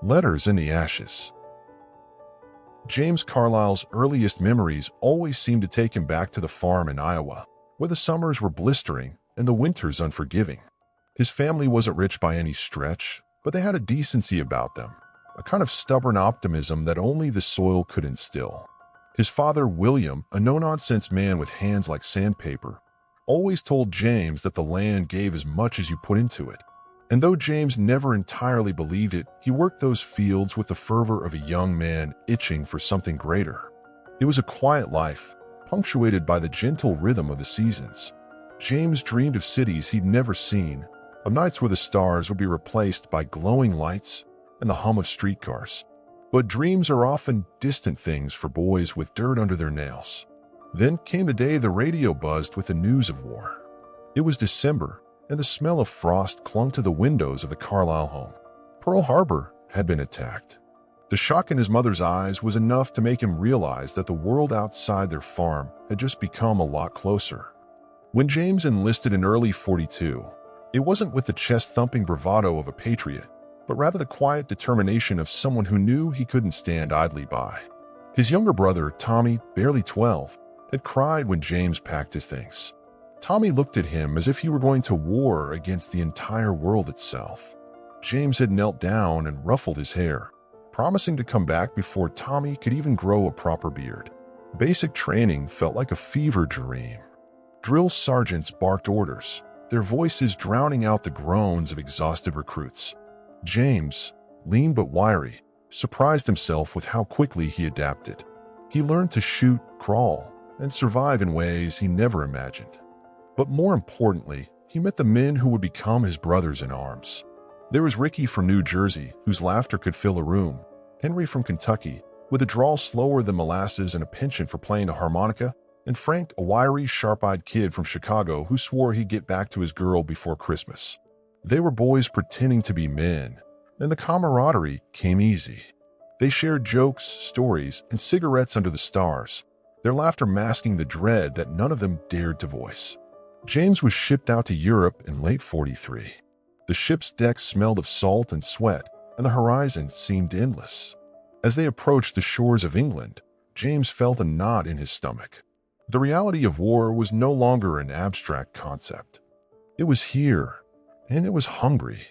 Letters in the Ashes. James Carlisle's earliest memories always seemed to take him back to the farm in Iowa, where the summers were blistering and the winters unforgiving. His family wasn't rich by any stretch, but they had a decency about them, a kind of stubborn optimism that only the soil could instill. His father, William, a no-nonsense man with hands like sandpaper, always told James that the land gave as much as you put into it. And though James never entirely believed it, he worked those fields with the fervor of a young man itching for something greater. It was a quiet life, punctuated by the gentle rhythm of the seasons. James dreamed of cities he'd never seen, of nights where the stars would be replaced by glowing lights and the hum of streetcars. But dreams are often distant things for boys with dirt under their nails. Then came the day the radio buzzed with the news of war. It was December, and the smell of frost clung to the windows of the Carlisle home. Pearl Harbor had been attacked. The shock in his mother's eyes was enough to make him realize that the world outside their farm had just become a lot closer. When James enlisted in early '42, it wasn't with the chest-thumping bravado of a patriot, but rather the quiet determination of someone who knew he couldn't stand idly by. His younger brother, Tommy, barely 12, had cried when James packed his things. Tommy looked at him as if he were going to war against the entire world itself. James had knelt down and ruffled his hair, promising to come back before Tommy could even grow a proper beard. Basic training felt like a fever dream. Drill sergeants barked orders, their voices drowning out the groans of exhausted recruits. James, lean but wiry, surprised himself with how quickly he adapted. He learned to shoot, crawl, and survive in ways he never imagined. But more importantly, he met the men who would become his brothers in arms. There was Ricky from New Jersey, whose laughter could fill a room, Henry from Kentucky, with a drawl slower than molasses and a penchant for playing the harmonica, and Frank, a wiry, sharp-eyed kid from Chicago who swore he'd get back to his girl before Christmas. They were boys pretending to be men, and the camaraderie came easy. They shared jokes, stories, and cigarettes under the stars, their laughter masking the dread that none of them dared to voice. James was shipped out to Europe in late '43. The ship's deck smelled of salt and sweat, and the horizon seemed endless. As they approached the shores of England, James felt a knot in his stomach. The reality of war was no longer an abstract concept. It was here, and it was hungry.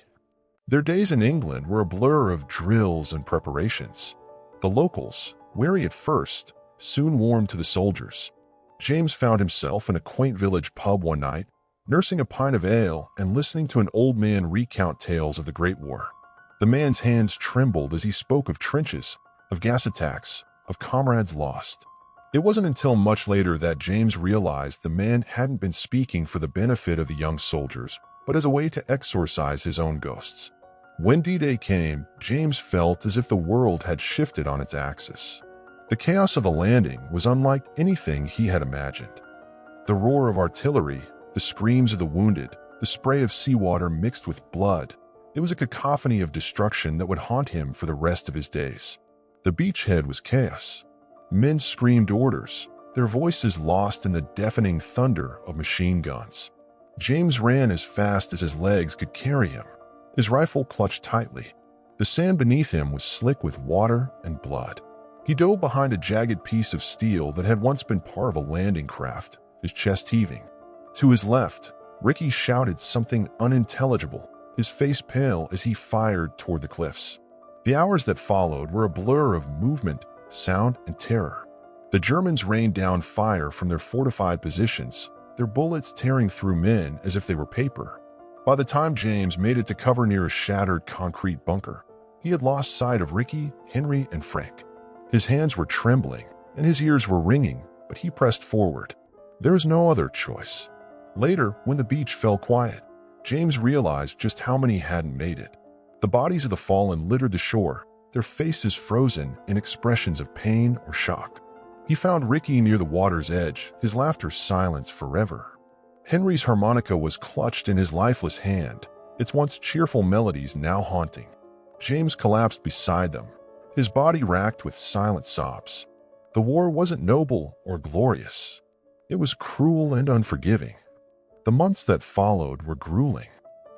Their days in England were a blur of drills and preparations. The locals, wary at first, soon warmed to the soldiers. James found himself in a quaint village pub one night, nursing a pint of ale and listening to an old man recount tales of the Great War. The man's hands trembled as he spoke of trenches, of gas attacks, of comrades lost. It wasn't until much later that James realized the man hadn't been speaking for the benefit of the young soldiers, but as a way to exorcise his own ghosts. When D-Day came, James felt as if the world had shifted on its axis. The chaos of the landing was unlike anything he had imagined. The roar of artillery, the screams of the wounded, the spray of seawater mixed with blood. It was a cacophony of destruction that would haunt him for the rest of his days. The beachhead was chaos. Men screamed orders, their voices lost in the deafening thunder of machine guns. James ran as fast as his legs could carry him, his rifle clutched tightly. The sand beneath him was slick with water and blood. He dove behind a jagged piece of steel that had once been part of a landing craft, his chest heaving. To his left, Ricky shouted something unintelligible, his face pale as he fired toward the cliffs. The hours that followed were a blur of movement, sound, and terror. The Germans rained down fire from their fortified positions, their bullets tearing through men as if they were paper. By the time James made it to cover near a shattered concrete bunker, he had lost sight of Ricky, Henry, and Frank. His hands were trembling, and his ears were ringing, but he pressed forward. There was no other choice. Later, when the beach fell quiet, James realized just how many hadn't made it. The bodies of the fallen littered the shore, their faces frozen in expressions of pain or shock. He found Ricky near the water's edge, his laughter silenced forever. Henry's harmonica was clutched in his lifeless hand, its once cheerful melodies now haunting. James collapsed beside them, his body racked with silent sobs. The war wasn't noble or glorious. It was cruel and unforgiving. The months that followed were grueling.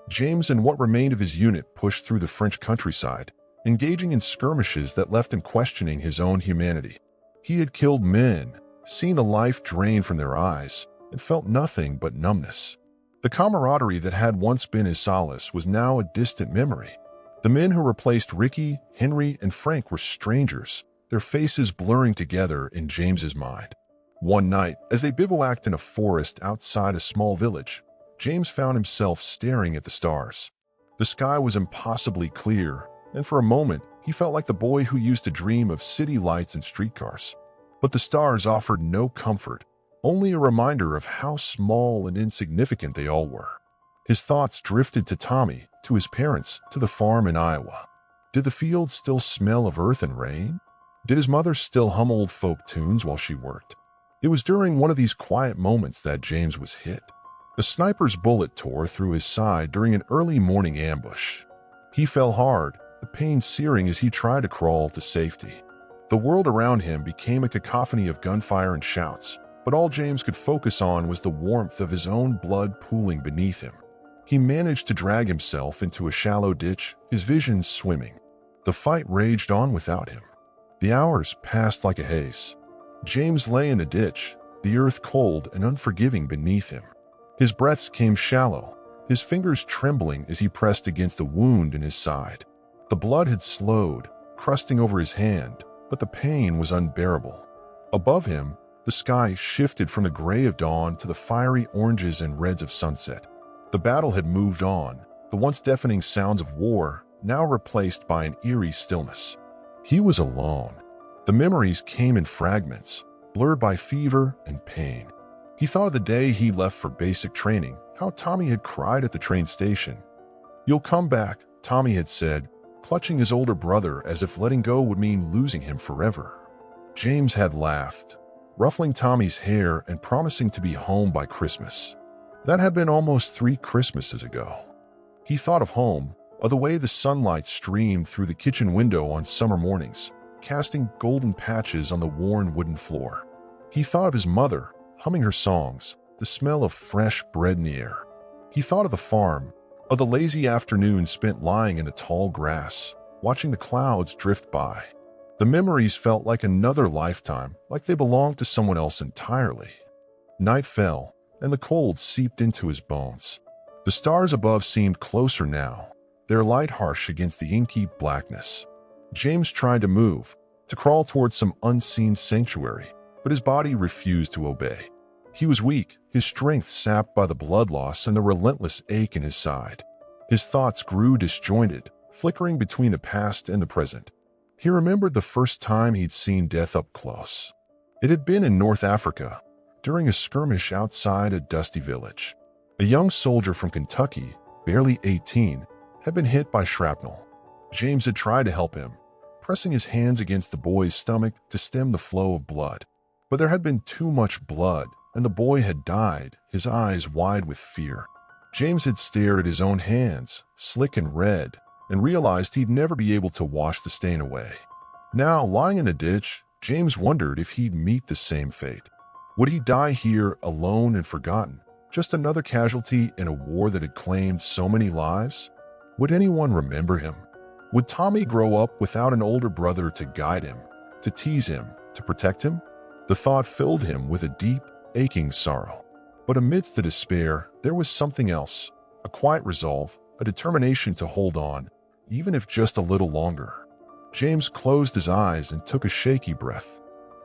James and what remained of his unit pushed through the French countryside, engaging in skirmishes that left him questioning his own humanity. He had killed men, seen the life drain from their eyes, and felt nothing but numbness. The camaraderie that had once been his solace was now a distant memory. The men who replaced Ricky, Henry, and Frank were strangers, their faces blurring together in James's mind. One night, as they bivouacked in a forest outside a small village, James found himself staring at the stars. The sky was impossibly clear, and for a moment, he felt like the boy who used to dream of city lights and streetcars. But the stars offered no comfort, only a reminder of how small and insignificant they all were. His thoughts drifted to Tommy, to his parents, to the farm in Iowa. Did the fields still smell of earth and rain? Did his mother still hum old folk tunes while she worked? It was during one of these quiet moments that James was hit. A sniper's bullet tore through his side during an early morning ambush. He fell hard, the pain searing as he tried to crawl to safety. The world around him became a cacophony of gunfire and shouts, but all James could focus on was the warmth of his own blood pooling beneath him. He managed to drag himself into a shallow ditch, his vision swimming. The fight raged on without him. The hours passed like a haze. James lay in the ditch, the earth cold and unforgiving beneath him. His breaths came shallow, his fingers trembling as he pressed against the wound in his side. The blood had slowed, crusting over his hand, but the pain was unbearable. Above him, the sky shifted from the gray of dawn to the fiery oranges and reds of sunset. The battle had moved on, the once deafening sounds of war now replaced by an eerie stillness. He was alone. The memories came in fragments, blurred by fever and pain. He thought of the day he left for basic training, how Tommy had cried at the train station. "You'll come back," Tommy had said, clutching his older brother as if letting go would mean losing him forever. James had laughed, ruffling Tommy's hair and promising to be home by Christmas. That had been almost 3 Christmases ago. He thought of home, of the way the sunlight streamed through the kitchen window on summer mornings, casting golden patches on the worn wooden floor. He thought of his mother, humming her songs, the smell of fresh bread in the air. He thought of the farm, of the lazy afternoons spent lying in the tall grass, watching the clouds drift by. The memories felt like another lifetime, like they belonged to someone else entirely. Night fell, and the cold seeped into his bones. The stars above seemed closer now, their light harsh against the inky blackness. James tried to move, to crawl towards some unseen sanctuary, but his body refused to obey. He was weak, his strength sapped by the blood loss and the relentless ache in his side. His thoughts grew disjointed, flickering between the past and the present. He remembered the first time he'd seen death up close. It had been in North Africa, during a skirmish outside a dusty village. A young soldier from Kentucky, barely 18, had been hit by shrapnel. James had tried to help him, pressing his hands against the boy's stomach to stem the flow of blood. But there had been too much blood, and the boy had died, his eyes wide with fear. James had stared at his own hands, slick and red, and realized he'd never be able to wash the stain away. Now, lying in the ditch, James wondered if he'd meet the same fate. Would he die here alone and forgotten, just another casualty in a war that had claimed so many lives? Would anyone remember him? Would Tommy grow up without an older brother to guide him, to tease him, to protect him? The thought filled him with a deep, aching sorrow. But amidst the despair, there was something else, a quiet resolve, a determination to hold on, even if just a little longer. James closed his eyes and took a shaky breath.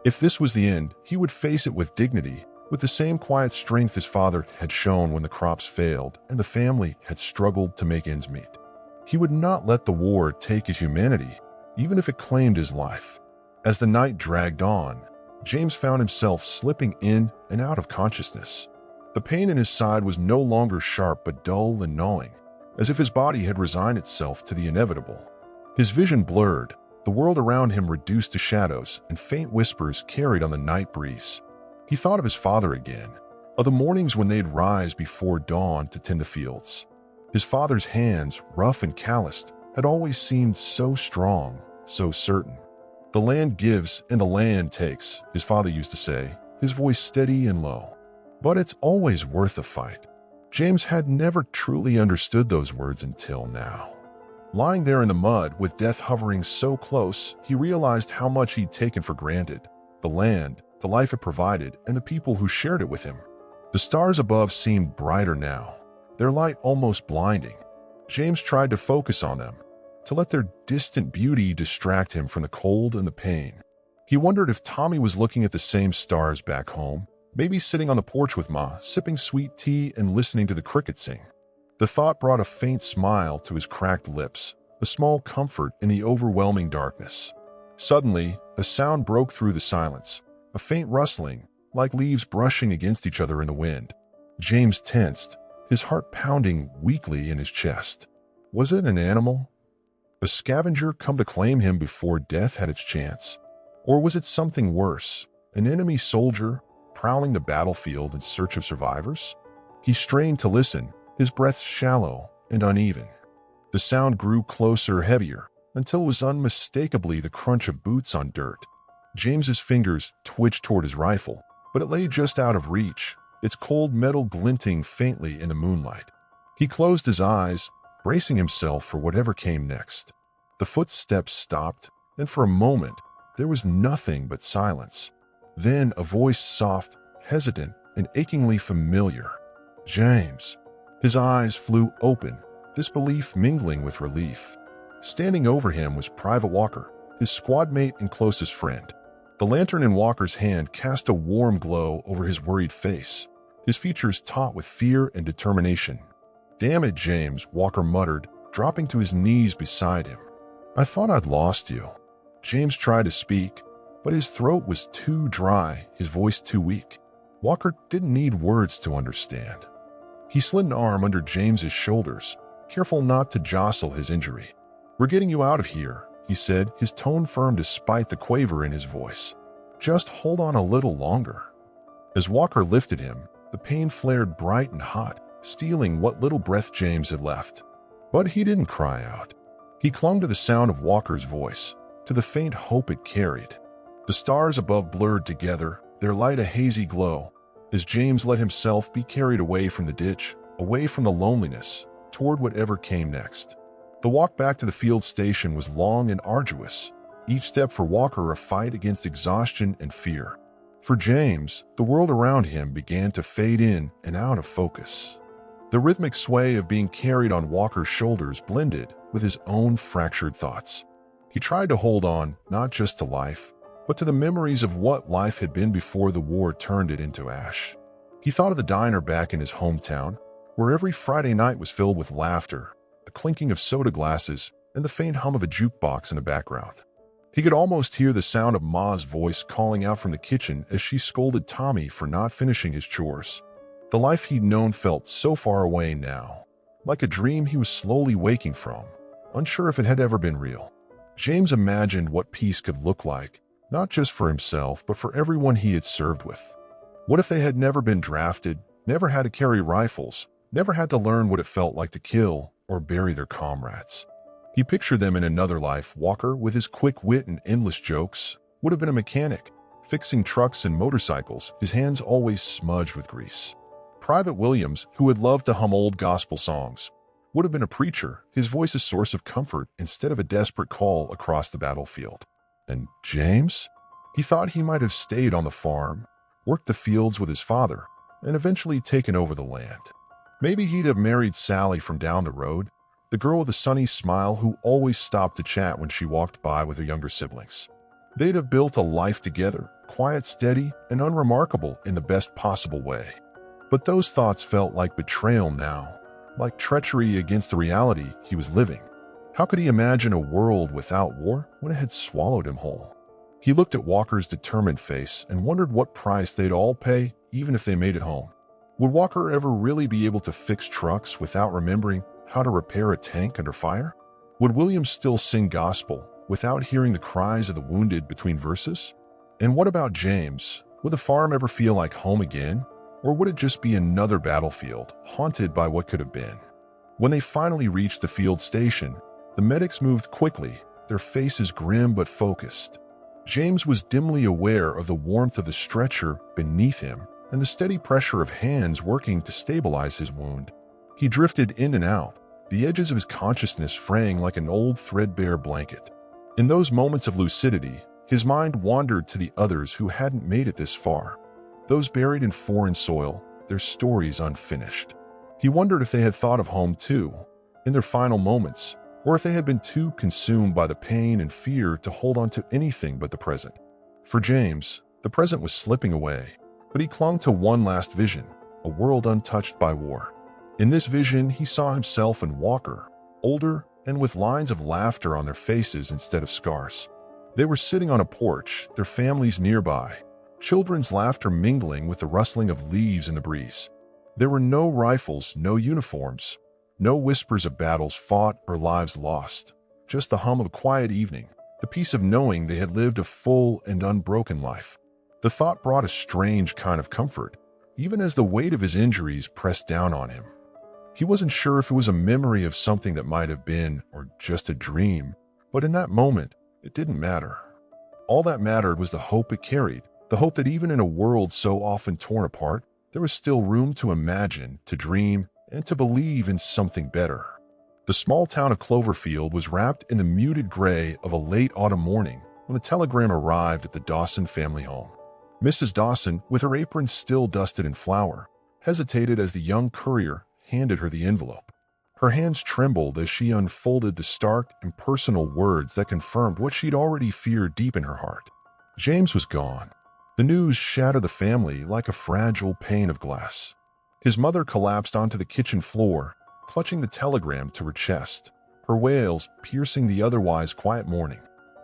If this was the end, he would face it with dignity, with the same quiet strength his father had shown when the crops failed and the family had struggled to make ends meet. He would not let the war take his humanity, even if it claimed his life. As the night dragged on, James found himself slipping in and out of consciousness. The pain in his side was no longer sharp but dull and gnawing, as if his body had resigned itself to the inevitable. His vision blurred, the world around him reduced to shadows, and faint whispers carried on the night breeze. He thought of his father again, of the mornings when they'd rise before dawn to tend the fields. His father's hands, rough and calloused, had always seemed so strong, so certain. "The land gives and the land takes," his father used to say, his voice steady and low. "But it's always worth a fight." James had never truly understood those words until now. Lying there in the mud with death hovering so close, he realized how much he'd taken for granted: the land, the life it provided, and the people who shared it with him. The stars above seemed brighter now, their light almost blinding. James tried to focus on them, to let their distant beauty distract him from the cold and the pain. He wondered if Tommy was looking at the same stars back home, maybe sitting on the porch with Ma, sipping sweet tea and listening to the crickets sing. The thought brought a faint smile to his cracked lips, a small comfort in the overwhelming darkness. Suddenly, a sound broke through the silence, a faint rustling, like leaves brushing against each other in the wind. James tensed, his heart pounding weakly in his chest. Was it an animal? A scavenger come to claim him before death had its chance? Or was it something worse, an enemy soldier prowling the battlefield in search of survivors? He strained to listen, his breath shallow and uneven. The sound grew closer, heavier, until it was unmistakably the crunch of boots on dirt. James's fingers twitched toward his rifle, but it lay just out of reach, its cold metal glinting faintly in the moonlight. He closed his eyes, bracing himself for whatever came next. The footsteps stopped, and for a moment, there was nothing but silence. Then a voice, soft, hesitant, and achingly familiar. James. His eyes flew open, disbelief mingling with relief. Standing over him was Private Walker, his squad mate and closest friend. The lantern in Walker's hand cast a warm glow over his worried face, his features taut with fear and determination. "Damn it, James," Walker muttered, dropping to his knees beside him. "I thought I'd lost you." James tried to speak, but his throat was too dry, his voice too weak. Walker didn't need words to understand. He slid an arm under James's shoulders, careful not to jostle his injury. "We're getting you out of here," he said, his tone firm despite the quaver in his voice. "Just hold on a little longer." As Walker lifted him, the pain flared bright and hot, stealing what little breath James had left. But he didn't cry out. He clung to the sound of Walker's voice, to the faint hope it carried. The stars above blurred together, their light a hazy glow, as James let himself be carried away from the ditch, away from the loneliness, toward whatever came next. The walk back to the field station was long and arduous, each step for Walker a fight against exhaustion and fear. For James, the world around him began to fade in and out of focus. The rhythmic sway of being carried on Walker's shoulders blended with his own fractured thoughts. He tried to hold on, not just to life, but to the memories of what life had been before the war turned it into ash. He thought of the diner back in his hometown, where every Friday night was filled with laughter, the clinking of soda glasses, and the faint hum of a jukebox in the background. He could almost hear the sound of Ma's voice calling out from the kitchen as she scolded Tommy for not finishing his chores. The life he'd known felt so far away now, like a dream he was slowly waking from, unsure if it had ever been real. James imagined what peace could look like, not just for himself, but for everyone he had served with. What if they had never been drafted, never had to carry rifles, never had to learn what it felt like to kill or bury their comrades? He pictured them in another life. Walker, with his quick wit and endless jokes, would have been a mechanic, fixing trucks and motorcycles, his hands always smudged with grease. Private Williams, who had loved to hum old gospel songs, would have been a preacher, his voice a source of comfort instead of a desperate call across the battlefield. And James? He thought he might have stayed on the farm, worked the fields with his father, and eventually taken over the land. Maybe he'd have married Sally from down the road, the girl with a sunny smile who always stopped to chat when she walked by with her younger siblings. They'd have built a life together, quiet, steady, and unremarkable in the best possible way. But those thoughts felt like betrayal now, like treachery against the reality he was living. How could he imagine a world without war when it had swallowed him whole? He looked at Walker's determined face and wondered what price they'd all pay, even if they made it home. Would Walker ever really be able to fix trucks without remembering how to repair a tank under fire? Would Williams still sing gospel without hearing the cries of the wounded between verses? And what about James? Would the farm ever feel like home again? Or would it just be another battlefield, haunted by what could have been? When they finally reached the field station, the medics moved quickly, their faces grim but focused. James was dimly aware of the warmth of the stretcher beneath him and the steady pressure of hands working to stabilize his wound. He drifted in and out, the edges of his consciousness fraying like an old threadbare blanket. In those moments of lucidity, his mind wandered to the others who hadn't made it this far, those buried in foreign soil, their stories unfinished. He wondered if they had thought of home too, in their final moments, or if they had been too consumed by the pain and fear to hold on to anything but the present. For James, the present was slipping away, but he clung to one last vision, a world untouched by war. In this vision, he saw himself and Walker, older and with lines of laughter on their faces instead of scars. They were sitting on a porch, their families nearby, children's laughter mingling with the rustling of leaves in the breeze. There were no rifles, no uniforms, no whispers of battles fought or lives lost, just the hum of a quiet evening, the peace of knowing they had lived a full and unbroken life. The thought brought a strange kind of comfort, even as the weight of his injuries pressed down on him. He wasn't sure if it was a memory of something that might have been, or just a dream, but in that moment, it didn't matter. All that mattered was the hope it carried, the hope that even in a world so often torn apart, there was still room to imagine, to dream, and to believe in something better. The small town of Cloverfield was wrapped in the muted gray of a late autumn morning when a telegram arrived at the Dawson family home. Mrs. Dawson, with her apron still dusted in flour, hesitated as the young courier handed her the envelope. Her hands trembled as she unfolded the stark, impersonal words that confirmed what she'd already feared deep in her heart. James was gone. The news shattered the family like a fragile pane of glass. His mother collapsed onto the kitchen floor, clutching the telegram to her chest, her wails piercing the otherwise quiet morning.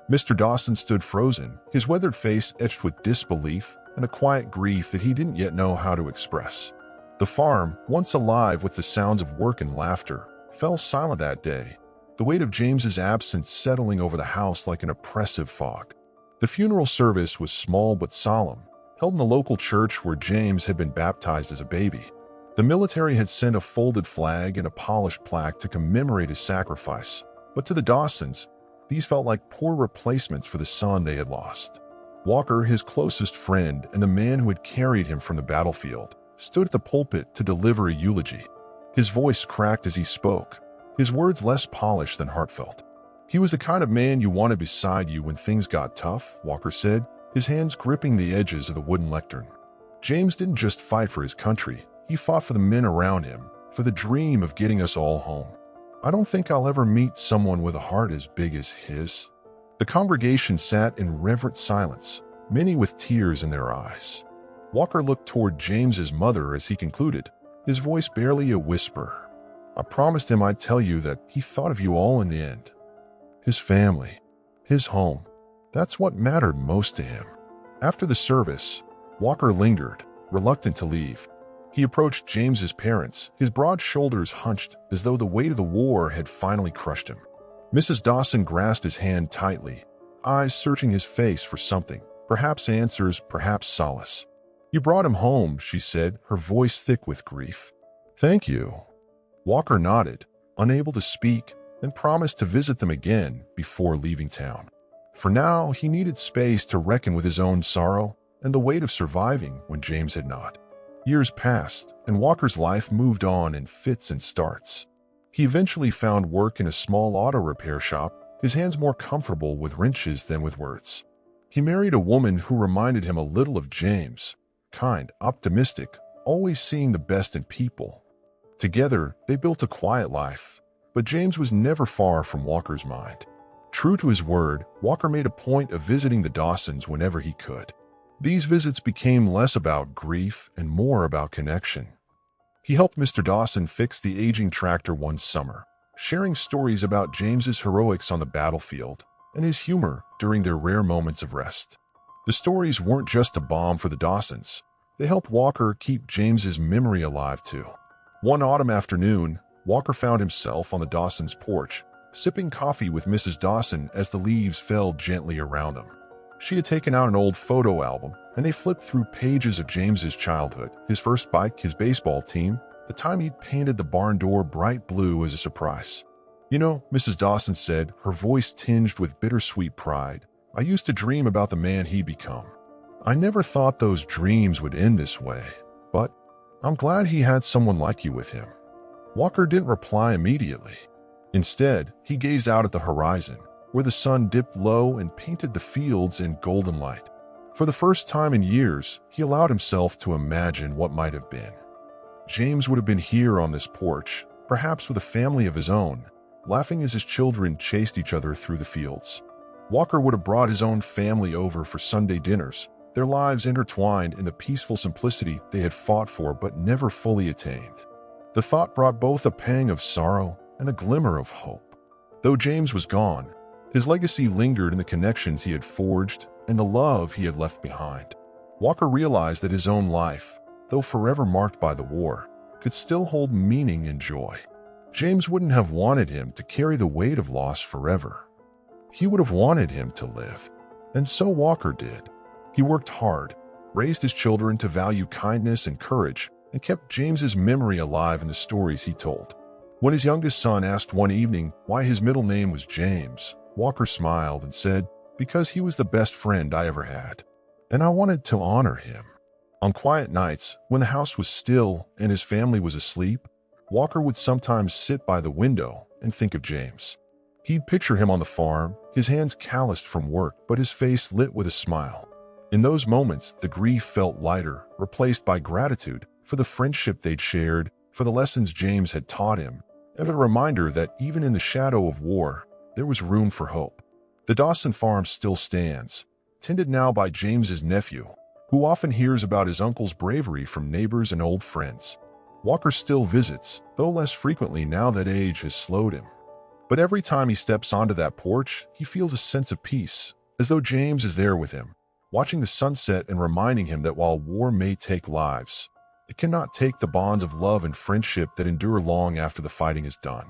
Mr. Dawson stood frozen, his weathered face etched with disbelief and a quiet grief that he didn't yet know how to express. The farm, once alive with the sounds of work and laughter, fell silent that day, the weight of James's absence settling over the house like an oppressive fog. The funeral service was small but solemn, held in the local church where James had been baptized as a baby. The military had sent a folded flag and a polished plaque to commemorate his sacrifice, but to the Dawsons, these felt like poor replacements for the son they had lost. Walker, his closest friend and the man who had carried him from the battlefield, stood at the pulpit to deliver a eulogy. His voice cracked as he spoke, his words less polished than heartfelt. He was the kind of man you wanted beside you when things got tough, Walker said, his hands gripping the edges of the wooden lectern. James didn't just fight for his country, he fought for the men around him, for the dream of getting us all home. I don't think I'll ever meet someone with a heart as big as his. The congregation sat in reverent silence, many with tears in their eyes. Walker looked toward James's mother as he concluded, his voice barely a whisper. I promised him I'd tell you that he thought of you all in the end. His family, his home, that's what mattered most to him. After the service, Walker lingered, reluctant to leave. He approached James's parents, his broad shoulders hunched as though the weight of the war had finally crushed him. Mrs. Dawson grasped his hand tightly, eyes searching his face for something, perhaps answers, perhaps solace. You brought him home, she said, her voice thick with grief. Thank you. Walker nodded, unable to speak, and promised to visit them again before leaving town. For now, he needed space to reckon with his own sorrow and the weight of surviving when James had not. Years passed, and Walker's life moved on in fits and starts. He eventually found work in a small auto repair shop, his hands more comfortable with wrenches than with words. He married a woman who reminded him a little of James, kind, optimistic, always seeing the best in people. Together, they built a quiet life, but James was never far from Walker's mind. True to his word, Walker made a point of visiting the Dawsons whenever he could. These visits became less about grief and more about connection. He helped Mr. Dawson fix the aging tractor one summer, sharing stories about James's heroics on the battlefield and his humor during their rare moments of rest. The stories weren't just a balm for the Dawsons. They helped Walker keep James's memory alive too. One autumn afternoon, Walker found himself on the Dawsons' porch, sipping coffee with Mrs. Dawson as the leaves fell gently around them. She had taken out an old photo album, and they flipped through pages of James's childhood, his first bike, his baseball team, the time he'd painted the barn door bright blue as a surprise. You know, Mrs. Dawson said, her voice tinged with bittersweet pride, I used to dream about the man he'd become. I never thought those dreams would end this way, but I'm glad he had someone like you with him. Walker didn't reply immediately. Instead, he gazed out at the horizon, where the sun dipped low and painted the fields in golden light. For the first time in years, he allowed himself to imagine what might have been. James would have been here on this porch, perhaps with a family of his own, laughing as his children chased each other through the fields. Walker would have brought his own family over for Sunday dinners, their lives intertwined in the peaceful simplicity they had fought for but never fully attained. The thought brought both a pang of sorrow and a glimmer of hope. Though James was gone, his legacy lingered in the connections he had forged and the love he had left behind. Walker realized that his own life, though forever marked by the war, could still hold meaning and joy. James wouldn't have wanted him to carry the weight of loss forever. He would have wanted him to live. And so Walker did. He worked hard, raised his children to value kindness and courage, and kept James's memory alive in the stories he told. When his youngest son asked one evening why his middle name was James, Walker smiled and said, "Because he was the best friend I ever had, and I wanted to honor him." On quiet nights, when the house was still and his family was asleep, Walker would sometimes sit by the window and think of James. He'd picture him on the farm, his hands calloused from work, but his face lit with a smile. In those moments, the grief felt lighter, replaced by gratitude for the friendship they'd shared, for the lessons James had taught him, and a reminder that even in the shadow of war, there was room for hope. The Dawson farm still stands, tended now by James's nephew, who often hears about his uncle's bravery from neighbors and old friends. Walker still visits, though less frequently now that age has slowed him. But every time he steps onto that porch, he feels a sense of peace, as though James is there with him, watching the sunset and reminding him that while war may take lives, it cannot take the bonds of love and friendship that endure long after the fighting is done.